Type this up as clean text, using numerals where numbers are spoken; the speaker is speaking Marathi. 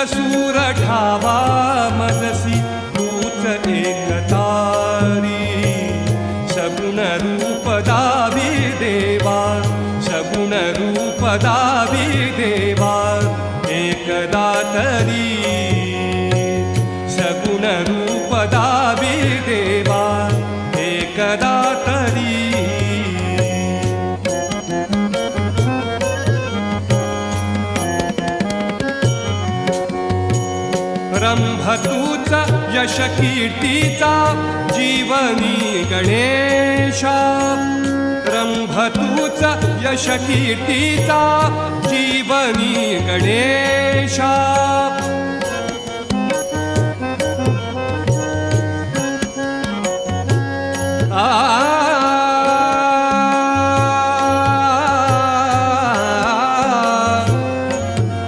सूर ठावा मजसी तूच एकतारी सगुण रूप दावी देवा सगुण रूप दावी देवा एकदा तरी सगुण रूप दावी देवा एकदा तरी रंभ तूच यश कीर्तीचा जीवनी गणेशा रंभ तूच यश कीर्तीचा जीवनी गणेशा